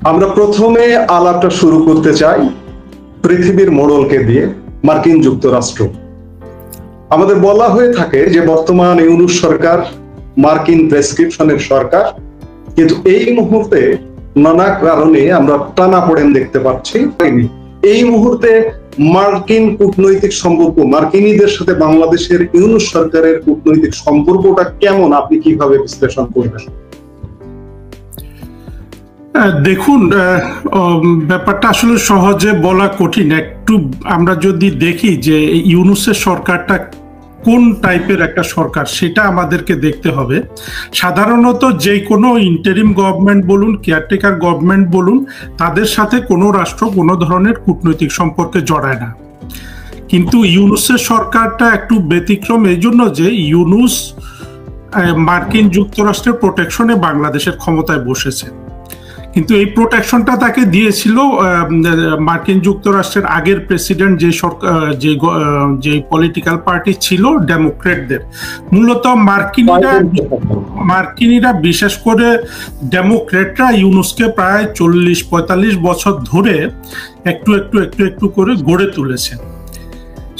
আমরা প্রথমে আলাপটা শুরু করতে চাই পৃথিবীর মোড়লকে দিয়ে, মার্কিন যুক্তরাষ্ট্র। আমাদের বলা হয়ে থাকে যে বর্তমান ইউনূস সরকার মার্কিন প্রেসক্রিপশনের সরকার, কিন্তু এই মুহূর্তে নানা কারণে আমরা টানাপোড়েন দেখতে পাচ্ছি। এই মুহূর্তে মার্কিন কূটনৈতিক সম্পর্ক, মার্কিনীদের সাথে বাংলাদেশের ইউনূস সরকারের কূটনৈতিক সম্পর্কটা কেমন, আপনি কিভাবে বিশ্লেষণ করবেন? দেখুন, ব্যাপারটা আসলে সহজে বলা কঠিন। একটু আমরা যদি দেখি যে ইউনূসের সরকারটা কোন টাইপের একটা সরকার, সেটা আমাদেরকে দেখতে হবে। সাধারণত যে কোনো ইন্টারিম গভর্নমেন্ট বলুন, কেয়ারটেকার গভর্নমেন্ট বলুন, তাদের সাথে কোনো রাষ্ট্র কোনো ধরনের কূটনৈতিক সম্পর্কে জড়ায় না। কিন্তু ইউনূসের সরকারটা একটু ব্যতিক্রম এই জন্য যে ইউনূস মার্কিন যুক্তরাষ্ট্রের প্রোটেকশনে বাংলাদেশের ক্ষমতায় বসেছে। কিন্তু এই প্রোটেকশনটা তাকে দিয়েছিল মার্কিন যুক্তরাষ্ট্রের আগের প্রেসিডেন্ট যে পলিটিক্যাল পার্টি ছিল ডেমোক্রেটদের। মূলত মার্কিনীরা বিশেষ করে ডেমোক্রেটরা ইউনূসকে প্রায় 40-45 বছর ধরে একটু একটু একটু একটু করে গড়ে তুলেছে।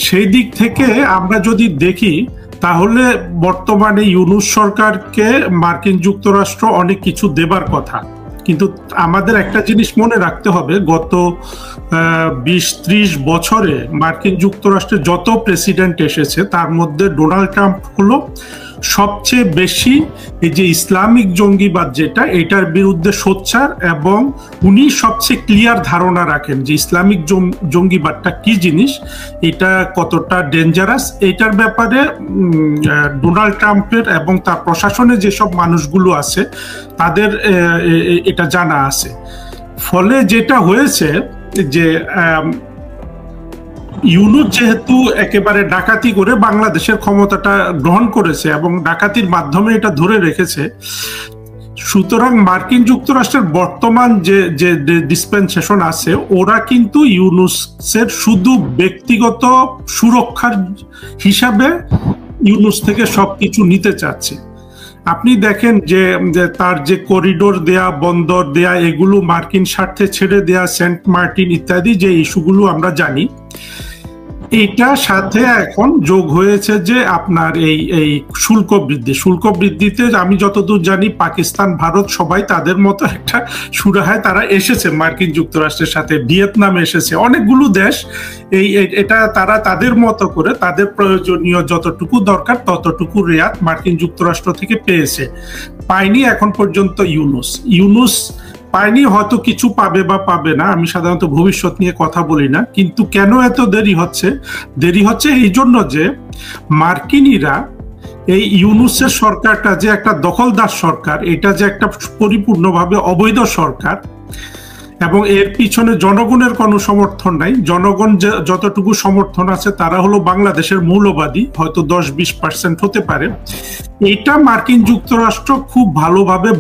সেই দিক থেকে আমরা যদি দেখি তাহলে বর্তমানে ইউনূস সরকারকে মার্কিন যুক্তরাষ্ট্র অনেক কিছু দেবার কথা। কিন্তু আমাদের একটা জিনিস মনে রাখতে হবে, গত 20-30 বছরে মার্কিন যুক্তরাষ্ট্রে যত প্রেসিডেন্ট এসেছে তার মধ্যে ডোনাল্ড ট্রাম্প হলো সবচেয়ে বেশি এই যে ইসলামিক জঙ্গিবাদ যেটা, এটার বিরুদ্ধে সোচ্চার, এবং উনি সবচেয়ে ক্লিয়ার ধারণা রাখেন যে ইসলামিক জঙ্গিবাদটা কি জিনিস, এটা কতটা ডেঞ্জারাস। এটার ব্যাপারে ডোনাল্ড ট্রাম্পের এবং তার প্রশাসনে যেসব মানুষগুলো আছে তাদের এটা জানা আছে। ফলে যেটা হয়েছে যে ইউনূস যেহেতু একেবারে ডাকাতি করে বাংলাদেশের ক্ষমতাটা গ্রহণ করেছে এবং ডাকাতির মাধ্যমে এটা ধরে রেখেছে, সুতরাং মার্কিন যুক্তরাষ্ট্রের বর্তমান যে ডিসপেনসেশন আছে, ওরা কিন্তু ইউনূসের শুধু ব্যক্তিগত সুরক্ষার হিসাবে ইউনূস থেকে সবকিছু নিতে চাচ্ছে। আপনি দেখেন যে তার যে করিডোর দেয়া, বন্দর দেয়া, এগুলো মার্কিন স্বার্থে ছেড়ে দেয়া, সেন্ট মার্টিন ইত্যাদি যে ইস্যুগুলো আমরা জানি, এটার সাথে এখন যোগ হয়েছে যে আপনার এই শুল্ক বৃদ্ধিতে আমি যতদূর জানি পাকিস্তান, ভারত সবাই তাদের মতো একটা সুরাহায় তারা এসেছে মার্কিন যুক্তরাষ্ট্রের সাথে। ভিয়েতনাম এসেছে, অনেকগুলো দেশ এটা তারা তাদের মতো করে তাদের প্রয়োজনীয় যতটুকু দরকার ততটুকু রেয়াত মার্কিন যুক্তরাষ্ট্র থেকে পেয়েছে। পায়নি এখন পর্যন্ত ইউনূস পায়নি, হয়তো কিছু পাবে বা পাবে না, আমি সাধারণত ভবিষ্যৎ নিয়ে কথা বলি না। কিন্তু কেন এত দেরি হচ্ছে এই জন্য যে মার্কিনীরা এই ইউনূসের সরকারটা যে একটা দখলদার সরকার, এটা যে একটা পরিপূর্ণভাবে অবৈধ সরকার, এবং এর পিছনে জনগণের কোনো সমর্থন নাই। জনগণ যতটুকু সমর্থন আছে তারা হলো বাংলাদেশের মৌলবাদী, হয়তো 10-20% হতে পারে। এটা মার্কিন যুক্তরাষ্ট্র খুব ভালোভাবে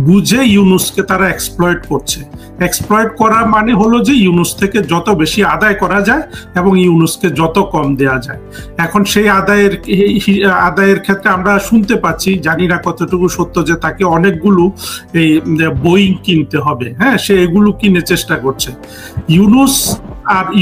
বুঝে ইউনূসকে তারা এক্সপ্লয়েট করছে। এক্সপ্লয়েট করা মানে হলো যে ইউনূস থেকে যত বেশি আদায় করা যায় এবং ইউনূসকে যত কম দেয়া যায়। এখন সেই আদায়ের ক্ষেত্রে আমরা শুনতে পাচ্ছি, জানি না কতটুকু সত্য, যে তাকে অনেকগুলো এই বোয়িং কিনতে হবে। হ্যাঁ, সে এগুলো কিনে চেষ্টা করছে।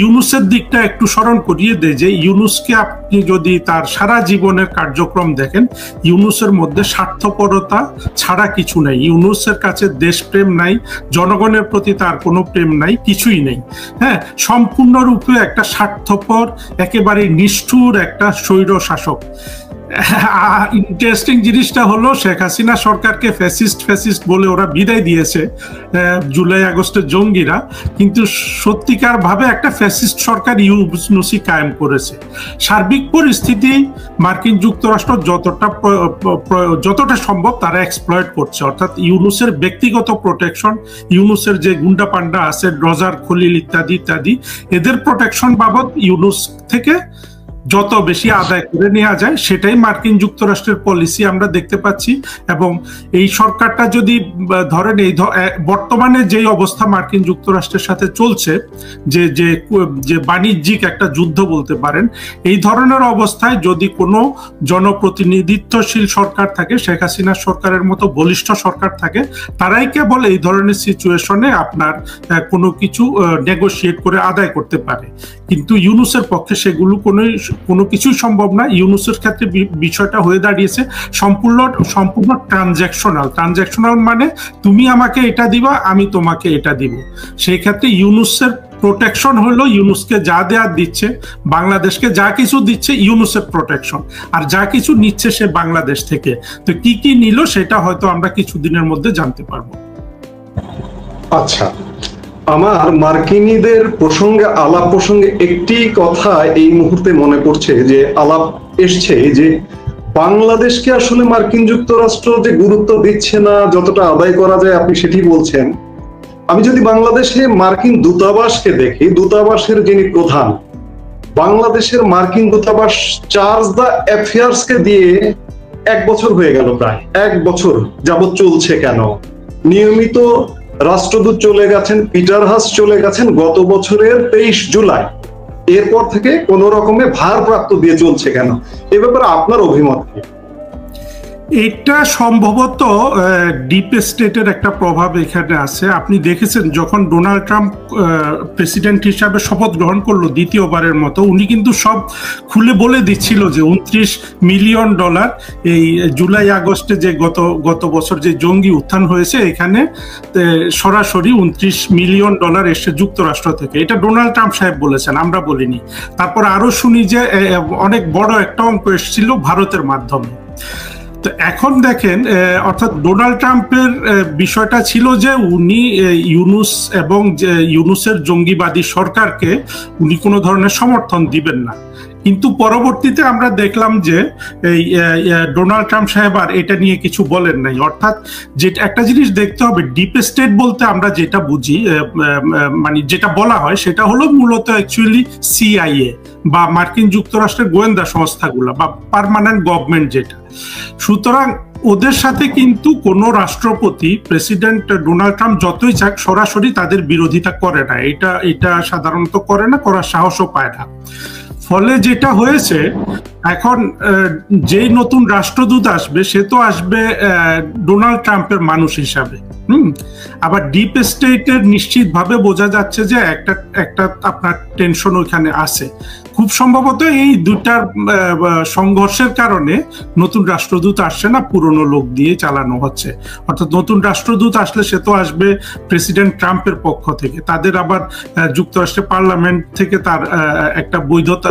ইউনূসের দিকটা একটু স্মরণ করিয়ে দেয় যে ইউনূসকে আপনি যদি তার সারা জীবনের কার্যক্রম দেখেন, ইউনূসের মধ্যে স্বার্থপরতা ছাড়া কিছু নাই। ইউনূসের কাছে দেশপ্রেম নাই, জনগণের প্রতি তার কোনো প্রেম নাই, কিছুই নেই। হ্যাঁ, সম্পূর্ণরূপে একটা স্বার্থপর, একেবারে নিষ্ঠুর একটা স্বৈর শাসক। ইন্টারেস্টিং জিনিসটা হলো, শেখ হাসিনা সরকারকে ফ্যাসিস্ট বলে ওরা বিদায় দিয়েছে জুলাই আগস্টের জঙ্গিরা, কিন্তু সত্যিকার ভাবে একটা ফ্যাসিস্ট সরকার ইউনূসই কায়েম করেছে। সার্বিক পরিস্থিতি মার্কিন যুক্তরাষ্ট্র যতটা সম্ভব তারা এক্সপ্লয়েট করছে, অর্থাৎ ইউনূসের ব্যক্তিগত প্রোটেকশন, ইউনূসের যে গুন্ডা পান্ডা আছে, রজার খলিল ইত্যাদি, এদের প্রোটেকশন বাবদ ইউনূস থেকে যত বেশি আদায় করে নেওয়া যায় সেটাই মার্কিন যুক্তরাষ্ট্রের পলিসি আমরা দেখতে পাচ্ছি। এবং এই সরকারটা যদি ধরেন এই বর্তমানে যেই অবস্থা মার্কিন যুক্তরাষ্ট্রের সাথে চলছে, যে যে যে বাণিজ্যিক একটা যুদ্ধ বলতে পারেন, এই ধরনের অবস্থায় যদি কোনো জনপ্রতিনিধিত্বশীল সরকার থাকে, শেখ হাসিনার সরকারের মতো বলিষ্ঠ সরকার থাকে, তারাই কেবল এই ধরনের সিচুয়েশনে আপনার কোনো কিছু নেগোশিয়েট করে আদায় করতে পারে। কিন্তু ইউনূসের পক্ষে সেগুলো কোনো কিছুই সম্ভব না। ইউনূসের ক্ষেত্রে বিষয়টা হয়ে দাঁড়িয়েছে সম্পূর্ণ ট্রানজ্যাকশনাল, মানে তুমি আমাকে এটা দিবা, আমি তোমাকে এটা দিব। সেই ক্ষেত্রে ইউনূসের প্রোটেকশন হলো, ইউনূসকে যা দেওয়ার দিচ্ছে, বাংলাদেশকে যা কিছু দিচ্ছে ইউনূসের প্রোটেকশন, আর যা কিছু নিচ্ছে সে বাংলাদেশ থেকে। তো কি কি নিল সেটা হয়তো আমরা কিছুদিনের মধ্যে জানতে পারবো। আচ্ছা, আমার মার্কিনীদের আলাপ প্রসঙ্গে একটি কথা এই মুহূর্তে মনে পড়ছে, যে আলাপ এসছে যে বাংলাদেশকে আসলে মার্কিন যুক্তরাষ্ট্র যে গুরুত্ব দিচ্ছে না, যতটা আদায় করা যায় আপনি সেটি বলছেন। আমি যদি বাংলাদেশে মার্কিন দূতাবাসকে দেখি, দূতাবাসের যিনি প্রধান, বাংলাদেশের মার্কিন দূতাবাস চার্জ দ্য অ্যাফেয়ার্স কে দিয়ে 1 বছর হয়ে গেল, প্রায় 1 বছর যাবৎ চলছে। কেন? নিয়মিত রাষ্ট্রদূত চলে গেছেন, পিটার হাস চলে গেছেন গত বছরের 23 জুলাই। এরপর থেকে কোন রকমে ভারপ্রাপ্ত দিয়ে চলছে কেন? এ ব্যাপারে আপনার অভিমত কি? এটা সম্ভবত ডিপ স্টেটের একটা প্রভাব এখানে আছে। আপনি দেখেছেন যখন ডোনাল্ড ট্রাম্প প্রেসিডেন্ট হিসাবে শপথ গ্রহণ করলো দ্বিতীয়বারের মতো, উনি কিন্তু সব খুলে বলে দিচ্ছিল যে $29 মিলিয়ন এই জুলাই আগস্টে যে গত বছর যে জঙ্গি উত্থান হয়েছে, এখানে সরাসরি $29 মিলিয়ন এসছে যুক্তরাষ্ট্র থেকে। এটা ডোনাল্ড ট্রাম্প সাহেব বলেছেন, আমরা বলিনি। তারপর আরো শুনি যে অনেক বড় একটা অঙ্ক এসেছিল ভারতের মাধ্যমে। তো এখন দেখেন, অর্থাৎ ডোনাল্ড ট্রাম্পের বিষয়টা ছিল যে উনি ইউনূস এবং ইউনূসের জঙ্গিবাদী সরকারকে উনি কোনো ধরনের সমর্থন দিবেন না। কিন্তু পরবর্তীতে আমরা দেখলাম যে এই ডোনাল্ড ট্রাম্প সাহেব আর এটা নিয়ে কিছু বলেন নাই। অর্থাৎ যেটা একটা জিনিস দেখতে হবে, ডিপ স্টেট বলতে আমরা যেটা বুঝি, মানে যেটা বলা হয় সেটা হলো মূলত অ্যাকচুয়ালি সিআইএ বা মার্কিন যুক্তরাষ্ট্রের গোয়েন্দা সংস্থাগুলো বা পার্মানেন্ট গভর্নমেন্ট যেটা। সুতরাং ওদের সাথে কিন্তু কোনো রাষ্ট্রপতি, প্রেসিডেন্ট ডোনাল্ড ট্রাম্প যতই চাক সরাসরি তাদের বিরোধিতা করে না। এটা সাধারণত করে না, করার সাহসও পায় না। ফলে যেটা হয়েছে, এখন যেই নতুন রাষ্ট্রদূত আসবে সে তো আসবে ডোনাল্ড ট্রাম্পের মানুষ হিসাবে। আবার ডিপ স্টেটের নিশ্চিতভাবে বোঝা যাচ্ছে যে একটা আপনার টেনশন ওইখানে আছে। খুব সম্ভবত এই দুটার সংঘর্ষের কারণে নতুন রাষ্ট্রদূত আসছে না, পুরনো লোক দিয়ে চালানো হচ্ছে। অর্থাৎ নতুন রাষ্ট্রদূত আসলে সে তো আসবে প্রেসিডেন্ট ট্রাম্পের পক্ষ থেকে, তাদের আবার যুক্তরাষ্ট্রের পার্লামেন্ট থেকে তার একটা বৈধতা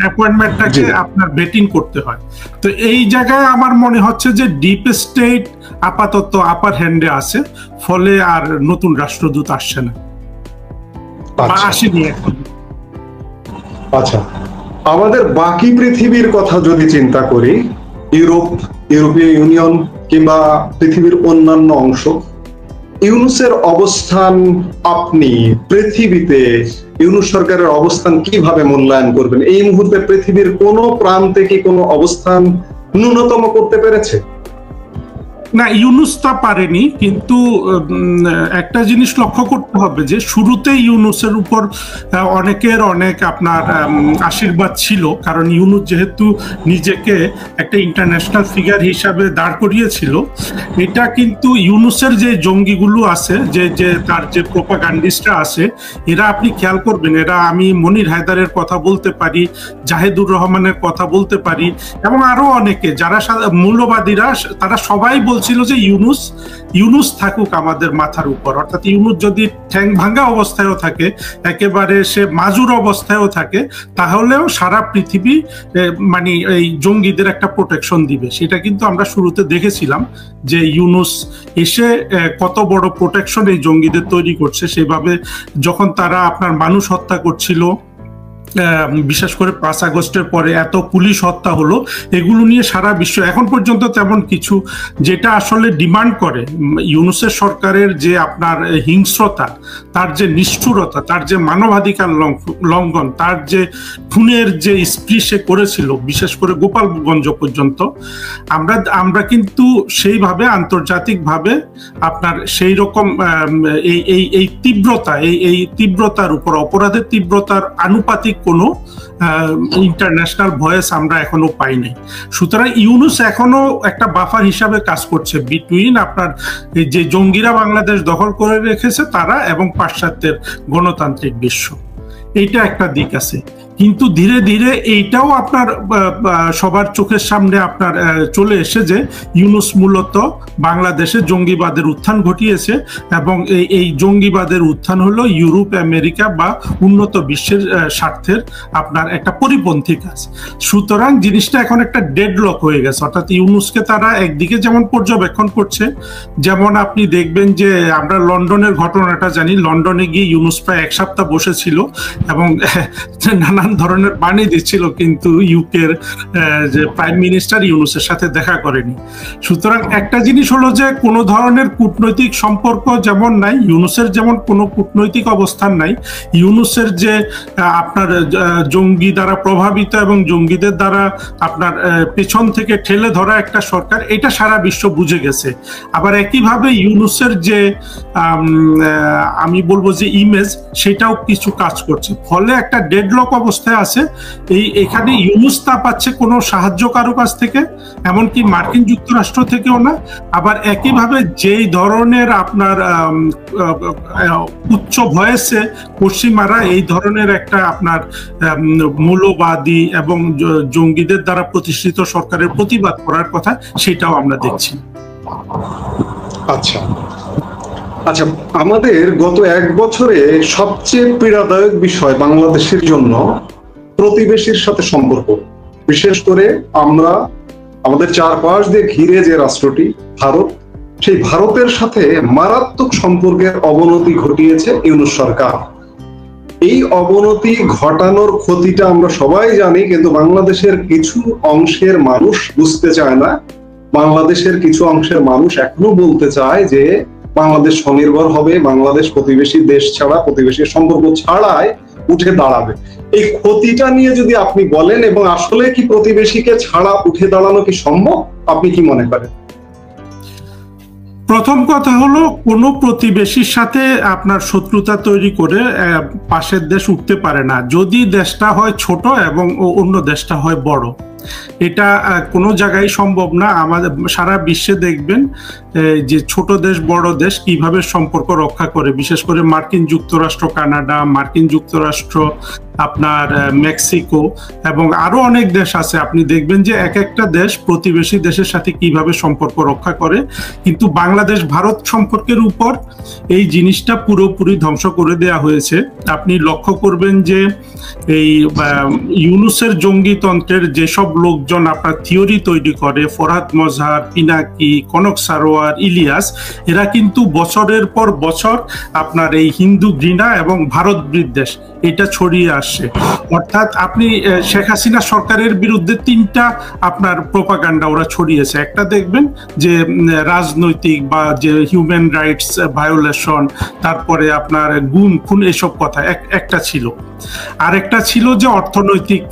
অ্যাপয়েন্টমেন্টটাকে আপনার বেটিং করতে হয়। তো এই জায়গায় আমার মনে হচ্ছে যে ডিপ স্টেট আপাতত আপার হ্যান্ডে আছে, ফলে আর নতুন রাষ্ট্রদূত আসছে না বা আসেনি এখন। আচ্ছা, আমাদের বাকি পৃথিবীর কথা যদি চিন্তা করি, ইউরোপীয় ইউনিয়ন কিংবা পৃথিবীর অন্যান্য অংশ, ইউনূসের অবস্থান, আপনি পৃথিবীতে ইউনূস সরকারের অবস্থান কিভাবে মূল্যায়ন করবেন? এই মুহূর্তে পৃথিবীর কোন প্রান্তে কি কোনো অবস্থান ন্যূনতম করতে পেরেছে? না, ইউনূস তা পারেনি। কিন্তু একটা জিনিস লক্ষ্য করতে হবে যে শুরুতে ইউনূসের উপর অনেকের অনেক আপনার আশীর্বাদ ছিল, কারণ ইউনূস যেহেতু নিজেকে একটা ইন্টারন্যাশনাল ফিগার হিসাবে দাঁড় করিয়েছিল। এটা কিন্তু ইউনূসের যে জঙ্গিগুলো আছে, যে তার যে প্রোপাগান্ডিস্টরা আছে, এরা আপনি খেয়াল করবেন, এরা আমি মনির হায়দারের কথা বলতে পারি, জাহেদুর রহমানের কথা বলতে পারি, এবং আরো অনেকে যারা মূল্যবাদীরা, তারা সবাই বলছিল যে ইউনূস থাকুক আমাদের মাথার উপর। অর্থাৎ ইউনূস যদি ঠ্যাং ভাঙ্গা অবস্থায়ও থাকে, একেবারে সে মাজুর অবস্থায়ও থাকে, তাহলেও সারা পৃথিবী মানে এই জঙ্গিদের একটা প্রোটেকশন দিবে। সেটা কিন্তু আমরা শুরুতে দেখেছিলাম যে ইউনূস এসে কত বড় প্রোটেকশন এই জঙ্গিদের তৈরি করছে। সেভাবে যখন তারা আপনার মানুষ হত্যা করছিল, বিশেষ করে 5 আগস্টের পরে এত পুলিশ হত্যা হলো, এগুলো নিয়ে সারা বিশ্ব এখন পর্যন্ত তেমন কিছু যেটা আসলে ডিমান্ড করে ইউনূসের সরকারের যে আপনার হিংস্রতা, তার যে নিষ্ঠুরতা, তার যে মানবাধিকার লঙ্ঘন, তার যে খুনের যে স্প্রি সে করেছিল বিশেষ করে গোপালগঞ্জ পর্যন্ত, আমরা কিন্তু সেইভাবে আন্তর্জাতিকভাবে আপনার সেই রকম এই তীব্রতা, এই তীব্রতার উপর, অপরাধের তীব্রতার আনুপাতিক কোনো ইন্টারন্যাশনাল ভয়েস আমরা এখনো পাই নাই। সুতরাং ইউনূস এখনো একটা বাফার হিসাবে কাজ করছে বিটুইন আপনার যে জঙ্গিরা বাংলাদেশ দখল করে রেখেছে তারা এবং পাশ্চাত্যের গণতান্ত্রিক বিশ্ব। এইটা একটা দিক আছে, কিন্তু ধীরে ধীরে এইটাও আপনার সবার চোখের সামনে আপনার চলে এসে যে ইউনূস মূলত বাংলাদেশে জঙ্গিবাদের উত্থান ঘটিয়েছে এবং এই জঙ্গিবাদের উত্থান হলো ইউরোপ, আমেরিকা বা উন্নত বিশ্বের স্বার্থের আপনার একটা পরিপন্থী কাজ। সুতরাং জিনিসটা এখন একটা ডেডলক হয়ে গেছে, অর্থাৎ ইউনূসকে তারা একদিকে যেমন পর্যবেক্ষণ করছে, যেমন আপনি দেখবেন যে আমরা লন্ডনের ঘটনাটা জানি, লন্ডনে গিয়ে ইউনূস প্রায় 1 সপ্তাহ বসেছিল এবং নানান ধরনের বাণী দিচ্ছিল, কিন্তু ইউকের যে প্রাইম মিনিস্টার ইউনূসের সাথে দেখা করেনি। সুতরাং একটা জিনিস হলো যে কোনো ধরনের কূটনৈতিক সম্পর্ক যেমন নাই, ইউনূসের যেমন কোনো কূটনৈতিক অবস্থান নাই, ইউনূসের যে আপনার জঙ্গি দ্বারা প্রভাবিত এবং জঙ্গিদের দ্বারা আপনার পেছন থেকে ঠেলে ধরা একটা সরকার, এটা সারা বিশ্ব বুঝে গেছে। আবার একইভাবে ইউনূসের যে আমি বলবো যে ইমেজ, সেটাও কিছু কাজ করছে, ফলে একটা ডেডলক অবস্থায় আছে। এখানে ইউনূস তা পাচ্ছে কোনো সাহায্য কারো কাছ থেকে, এমনকি মার্কিন যুক্তরাষ্ট্র থেকেও না। আবার একইভাবে যেই ধরনের আপনার উচ্চ ভয়েসে পশ্চিমারা এই ধরনের একটা আপনার মৌলবাদী এবং জঙ্গিদের দ্বারা প্রতিষ্ঠিত সরকারের প্রতিবাদ করার কথা, সেটাও আমরা দেখছি। আচ্ছা আচ্ছা, আমাদের গত 1 বছরে সবচেয়ে পীড়াদায়ক বিষয় বাংলাদেশের জন্য প্রতিবেশীর সাথে সম্পর্ক। বিশেষ করে আমরা আমাদের চারপাশ দিয়ে ঘিরে যে রাষ্ট্রটি ভারত, সেই ভারতের সাথে মারাত্মক সম্পর্কের অবনতি ঘটিয়েছে ইউনূস সরকার। এই অবনতি ঘটানোর ক্ষতিটা আমরা সবাই জানি, কিন্তু বাংলাদেশের কিছু অংশের মানুষ বুঝতে চায় না। বাংলাদেশের কিছু অংশের মানুষ এখনো বলতে চায় যে বাংলাদেশ স্বনির্ভর হবে, বাংলাদেশ প্রতিবেশী দেশ ছাড়া, প্রতিবেশী সম্পর্ক ছাড়াই উঠে দাঁড়াবে। এই ক্ষতিটা নিয়ে যদি আপনি বলেন, এবং আসলে কি প্রতিবেশীকে ছাড়া উঠে দাঁড়ানো কি সম্ভব, আপনি কি মনে করেন? প্রথম কথা হলো, কোনো প্রতিবেশীর সাথে আপনার শত্রুতা তৈরি করে পাশের দেশ উঠতে পারে না, যদি দেশটা হয় ছোট এবং অন্য দেশটা হয় বড়। এটা কোনো জায়গায় সম্ভব না। আমাদের সারা বিশ্বে দেখবেন যে ছোট দেশ বড় দেশ কিভাবে সম্পর্ক রক্ষা করে, বিশেষ করে মার্কিন যুক্তরাষ্ট্র, কানাডা, মার্কিন যুক্তরাষ্ট্র, আপনার মেক্সিকো এবং আরো অনেক দেশ আছে। আপনি দেখবেন যে এক একটা দেশ প্রতিবেশী দেশের সাথে কিভাবে সম্পর্ক রক্ষা করে, কিন্তু বাংলাদেশ ভারত সম্পর্কের উপর এই জিনিসটা পুরোপুরি ধ্বংস করে দেয়া হয়েছে। আপনি লক্ষ্য করবেন যে এই ইউনূসের জঙ্গিতন্ত্রের যেসব লোকজন আপনার থিওরি তৈরি করে, ফরহাদ মজহার, পিনাকি, কনক সারোয়ার, ইলিয়াস, এরা কিন্তু বছরের পর বছর আপনার এই হিন্দু ঘৃণা এবং ভারত বিদ্বেষ এটা ছড়িয়ে আসছে। অর্থাৎ আপনি শেখ হাসিনা সরকারের বিরুদ্ধে 3টা আপনার প্রোপাগান্ডা ওরা ছড়িয়েছে। একটা দেখবেন যে রাজনৈতিক বা যে হিউম্যান রাইটস ভায়োলেশন, তারপরে আপনার গুম খুন এসব কথা একটা ছিল। আরেকটা ছিল যে অর্থনৈতিক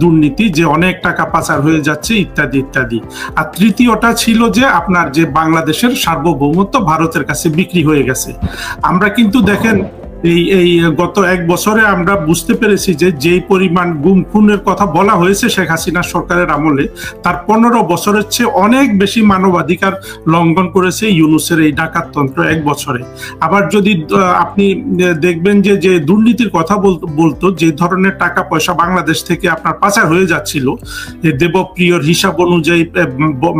দুর্নীতি, যে অনেক টাকা পাচার হয়ে যাচ্ছে ইত্যাদি ইত্যাদি। আর তৃতীয়টা ছিল যে আপনার যে বাংলাদেশের সার্বভৌমত্ব ভারতের কাছে বিক্রি হয়ে গেছে। আমরা কিন্তু দেখেন এই গত 1 বছরে আমরা বুঝতে পেরেছি যে যেই পরিমাণ গুম খুনের কথা বলা হয়েছে শেখ হাসিনা সরকারের আমলে, তার 15 বছরের চেয়ে অনেক বেশি মানবাধিকার লঙ্ঘন করেছে ইউনূসের এই ডাকাততন্ত্র 1 বছরে। আবার যদি আপনি দেখবেন যে যে দুর্নীতির কথা বলতো, যে ধরনের টাকা পয়সা বাংলাদেশ থেকে আপনার পাচার হয়ে যাচ্ছিল, দেবপ্রিয়র হিসাব অনুযায়ী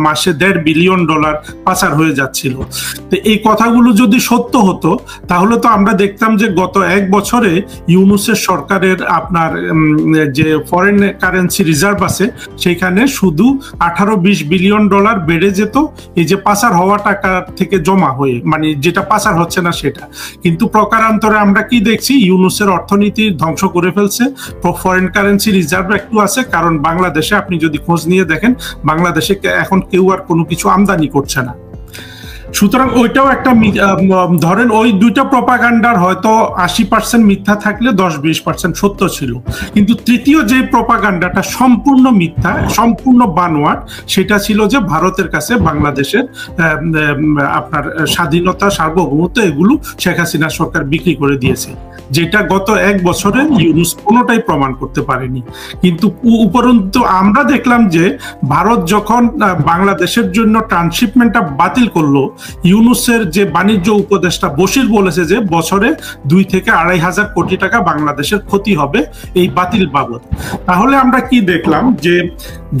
মাসে $1.5 বিলিয়ন পাচার হয়ে যাচ্ছিল। তো এই কথাগুলো যদি সত্য হতো, তাহলে তো আমরা দেখতাম যে গত এক বছরে ইউনূসের সরকারের আপনার যে ফরেন কারেন্সি রিজার্ভ আছে সেখানে শুধু 18-20 বিলিয়ন ডলার বেড়ে যেত এই যে পাচার হওয়া টাকা থেকে জমা হয়ে, মানে যেটা পাচার হচ্ছে না সেটা। কিন্তু প্রকারান্তরে আমরা কি দেখছি, ইউনূসের অর্থনীতি ধ্বংস করে ফেলছে। ফরেন কারেন্সি রিজার্ভ একটু আছে, কারণ বাংলাদেশে আপনি যদি খোঁজ নিয়ে দেখেন বাংলাদেশে এখন কেউ আর কোনো কিছু আমদানি করছে না। সুতরাং ওইটাও একটা ধরেন ওই দুইটা প্রপাগান্ডার হয়তো 80% মিথ্যা থাকলে 10-20% সত্য ছিল, কিন্তু তৃতীয় যে প্রপাগান্ডাটা সম্পূর্ণ মিথ্যা, সম্পূর্ণ বানোয়াট, সেটা ছিল যে ভারতের কাছে বাংলাদেশের আপনার স্বাধীনতা, সার্বভৌমত্ব এগুলো শেখ হাসিনা সরকার বিক্রি করে দিয়েছে, যেটা গত এক বছরে ইউনূস কোনোটাই প্রমাণ করতে পারেনি। কিন্তু উপরন্তু আমরা দেখলাম যে ভারত যখন বাংলাদেশের জন্য ট্রান্সশিপমেন্টটা বাতিল করলো, ইউনূসের যে বাণিজ্য উপদেষ্টা বশির বলেছে যে বছরে 2 থেকে 2.5 হাজার কোটি টাকা বাংলাদেশের ক্ষতি হবে এই বাতিল বাবদ। তাহলে আমরা কি দেখলাম যে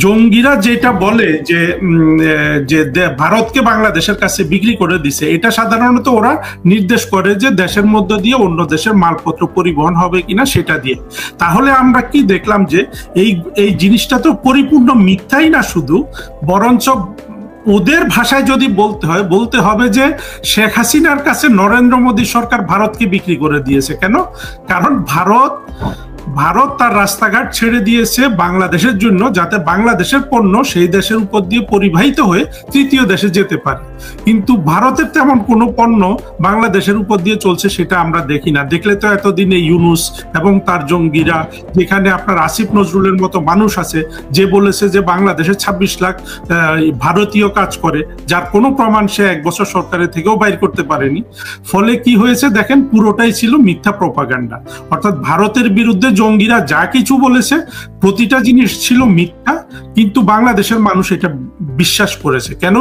জঙ্গিরা যেটা বলে যে ভারতকে বাংলাদেশের কাছে বিক্রি করে দিছে, এটা সাধারণত ওরা নির্দেশ করে যে দেশের মধ্য দিয়ে অন্য দেশের মালপত্র পরিবহন হবে কিনা সেটা দিয়ে। তাহলে আমরা কি দেখলাম যে এই জিনিসটা তো পরিপূর্ণ মিথ্যাই না শুধু, বরঞ্চ ওদের ভাষায় যদি বলতে হবে যে শেখ হাসিনার কাছে নরেন্দ্র মোদী সরকার ভারতকে বিক্রি করে দিয়েছে। কেন? কারণ ভারত তার রাস্তাঘাট ছেড়ে দিয়েছে বাংলাদেশের জন্য, যাতে বাংলাদেশের পণ্য সেই দেশের উপর দিয়ে পরিবাহিত হয়ে তৃতীয় দেশে যেতে পারে। কিন্তু ভারতের তেমন কোনো পণ্য বাংলাদেশের উপর দিয়ে চলছে সেটা আমরা দেখি না। দেখলে তো এতদিনে ইউনূস এবং তার জঙ্গিরা, যেখানে আপনার আসিফ নজরুলের মতো মানুষ আছে যে বলেছে যে বাংলাদেশে 26 লাখ ভারতীয় কাজ করে, যার কোনো প্রমাণ সে 1 বছর সরকারের থেকেও বাইর করতে পারেনি। ফলে কি হয়েছে দেখেন, পুরোটাই ছিল মিথ্যা প্রপাগান্ডা। অর্থাৎ ভারতের বিরুদ্ধে জঙ্গিরা যা কিছু বলেছে প্রতিটা জিনিস ছিল মিথ্যা, কিন্তু বাংলাদেশের মানুষ এটা বিশ্বাস করেছে। কেন